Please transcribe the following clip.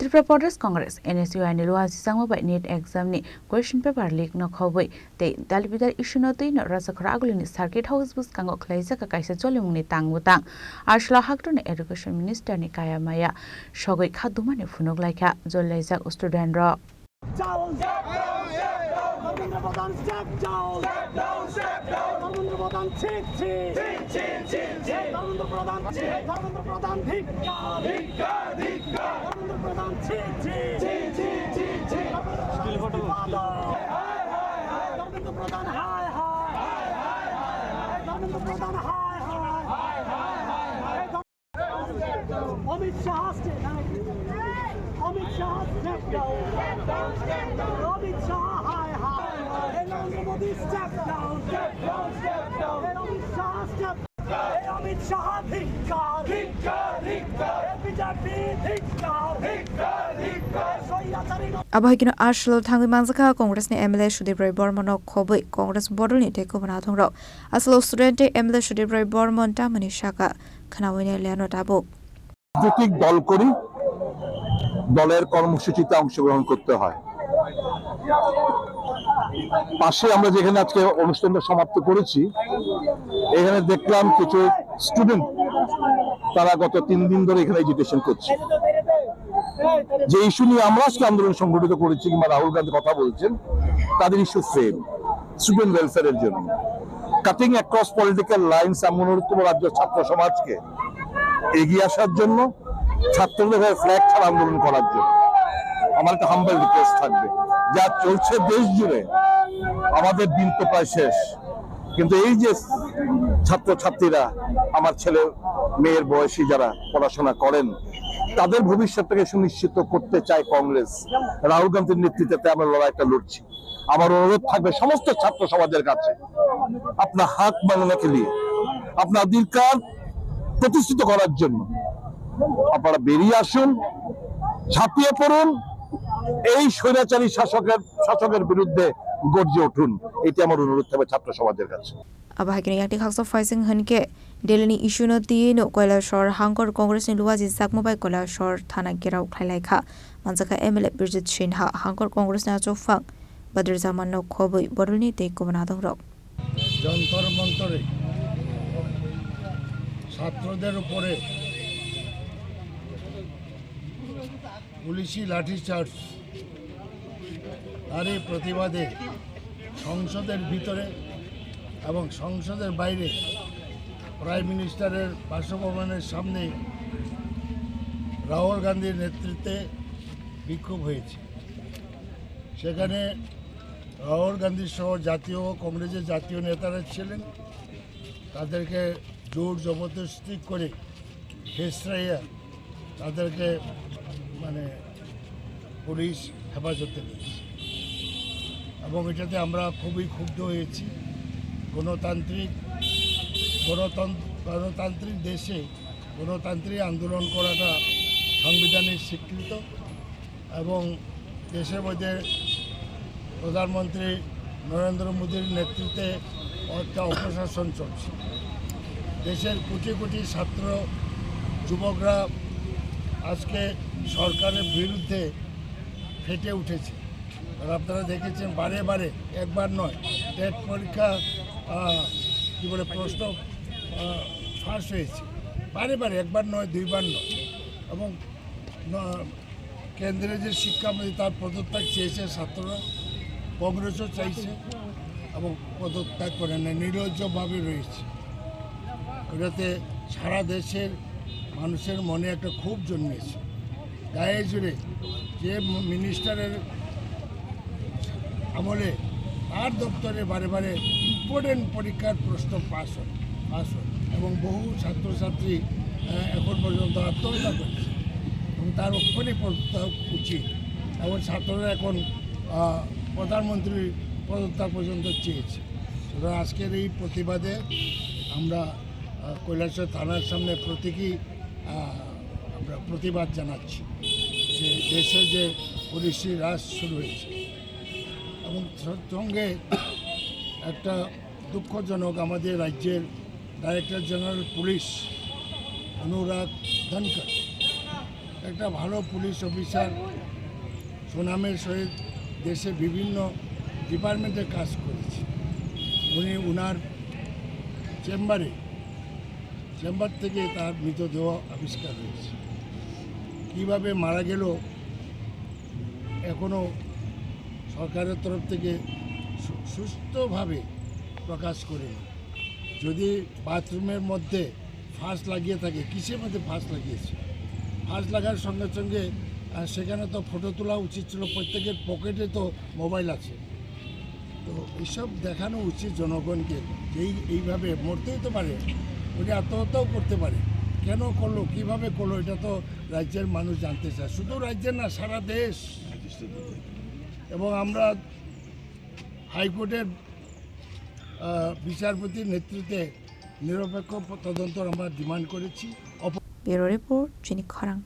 Tripura Prodesh Congress NSUI ni luwa sisangma bai NEET exam ni question paper leak no khawbai te dalbidar issue no tei no rasa khara aguli ni circuit house bus kango khlaisa ka kaisa cholung ni tangmutang Arshla Hakto ni education minister ni kaya maya shogoi khaduma ni funok laika jollaijak student ro Amit Shah step down. Amit Shah high. Narendra Modi step down. Amit Shah step down. Amit Shah धिक्कार. BJP धिक्कार. Abahikino Arshlo Tangi Manzaka Congress ni MLA Shudibray Bormano Kobai Congress Border ni Teko Banathong Aslo student MLA Shudibray Bormon Tamani Shaka Kanawini Leano Tabo রাজনৈতিক দল করি দলের কর্মসূচিতে অংশগ্রহণ করতে হয় পাশে আমরা যেখানে আজকে অনুষ্ঠানটা সমাপ্ত করেছি এখানে দেখলাম কিছু স্টুডেন্ট তারা গত 3 দিন ধরে এখানে এডুকেশন করছে যে ইস্যু নিয়ে আমরা আজকে আন্দোলন সংগঠিত করেছি কিংবা রাহুল গান্ধী কথা বলছেন তাদের ইস্যু সেম স্টুডেন্ট ওয়েলফেয়ারের জন্য কাটিং অ্যাক্রস পলিটিক্যাল লাইনস আমি অনুরোধ করব রাজ্য ছাত্র সমাজকে এগিয়ে আসার জন্য ছাত্রদের হয়ে ফ্ল্যাগ ছাড়া আন্দোলন করার জন্য আমার একটা হাম্বল রিকোয়েস্ট থাকবে যা চলছে দেশ জুড়ে আমাদের দিন তো প্রায় শেষ কিন্তু এই যে ছাত্রছাত্রীরা আমার ছেলে মেয়ের বয়সী যারা পড়াশোনা করেন তাদের ভবিষ্যৎটাকে সুনিশ্চিত করতে চায় কংগ্রেস রাহুল গান্ধীর নেতৃত্বে আমরা লড়াইটা লড়ছি আমার অনুরোধ থাকবে সমস্ত ছাত্র সমাজের কাছে আপনার হাত মাননাকে নিয়ে আপনার অধিকার প্রতিষ্ঠিত করার জন্য আপনারা বেরিয়ে আসুন ঝাঁপিয়ে পড়ুন এই স্বৈরাচারী শাসকের বিরুদ্ধে গর্জে উঠুন এটি আমার অনুরোধ থাকবে ছাত্র সমাজের কাছে Abahikino yakti khakso faising hanke delani issue no tino koila shor hangkor congress ni luwa jisak mobai koila shor thana gerau khlailai kha manjaka MLA Birjit Shinha hangkor congress na chofang Badr Zaman no khoboi borulni te kobana dong rok যন্তর মন্তরে ছাত্রদের উপরে পুলিশি লাঠিচার্জ আর এই প্রতিবাদে সংসদের ভিতরে এবং সংসদের বাইরে প্রাইম মিনিস্টারের বাসভবনের সামনে রাহুল গান্ধীর নেতৃত্বে বিক্ষোভ হয়েছে সেখানে রাহুল গান্ধী সহ জাতীয় কংগ্রেসের জাতীয় নেতারা ছিলেন তাদেরকে জোর জবরদস্তি করে ফেসরাইয়া তাদেরকে পুলিশ হেফাজতে নিয়েছে এবং এটাতে আমরা খুবই ক্ষুব্ধ হয়েছি গণতান্ত্রিক দেশে গণতান্ত্রিক আন্দোলন করাটা সংবিধানের স্বীকৃত এবং দেশের মধ্যে প্রধানমন্ত্রী নরেন্দ্র মোদীর নেতৃত্বে একটা অপশাসন চলছে দেশের কোটি কোটি ছাত্র যুবকরা আজকে সরকারের বিরুদ্ধে ফেটে উঠেছে আর আপনারা দেখেছেন বারে বারে একবার নয় টেট পরীক্ষা কী বলে প্রশ্ন ফাঁস হয়েছে বারে বারে একবার নয় দুইবার নয় এবং কেন্দ্রের যে শিক্ষামন্ত্রী তার পদত্যাগ চেয়েছে ছাত্ররা কংগ্রেসও চাইছে এবং পদত্যাগ করে না নির্লজ্জভাবে রয়েছে এটাতে সারা দেশের মানুষের মনে একটা ক্ষোভ জন্মেছে গায়ে জুড়ে যে মিনিস্টারের আমলে তার দপ্তরে বারে বারে ইম্পর্টেন্ট পরীক্ষার প্রশ্ন পাস হয় এবং বহু ছাত্রছাত্রী এখন পর্যন্ত আত্মহত্যা করেছে এবং তার ওপরই পদত্যাগ উচিত এবং ছাত্ররা এখন প্রধানমন্ত্রীর পদত্যাগ পর্যন্ত চেয়েছে সুতরাং আজকের এই প্রতিবাদে আমরা কৈলাসহর থানার সামনে আমরা প্রতিবাদ জানাচ্ছি যে দেশে যে পুলিশি রাজ শুরু হয়েছে এবং সঙ্গে একটা দুঃখজনক আমাদের রাজ্যের ডাইরেক্টর জেনারেল পুলিশ অনুরাগ ধনকর একটা ভালো পুলিশ অফিসার, সুনামের সহিত দেশে বিভিন্ন ডিপার্টমেন্টে কাজ করেছে। উনি ওনার চেম্বার থেকে তার মৃতদেহ আবিষ্কার হয়েছে। কীভাবে মারা গেল এখনও সরকারের তরফ থেকে সুস্থভাবে প্রকাশ করেনি। যদি বাথরুমের মধ্যে ফাঁস লাগিয়ে থাকে, কিসের মধ্যে ফাঁস লাগিয়েছে? ফাঁস লাগার সঙ্গে সঙ্গে সেখানে তো ফটো তোলা উচিত ছিল। প্রত্যেকের পকেটে তো মোবাইল আছে। তো এইসব দেখানো উচিত জনগণকে, এইভাবে মরতেই তো পারে, উনি আত্মহত্যাও করতে পারে। কেন করলো, কিভাবে করলো, এটা তো রাজ্যের মানুষ জানতে চায়। শুধু রাজ্যের না, সারা দেশ। এবং আমরা হাইকোর্টের বিচারপতির নেতৃত্বে নিরপেক্ষ তদন্ত আমরা ডিমান্ড করেছি। ব্যুরো রিপোর্ট, চিনিক খরাং।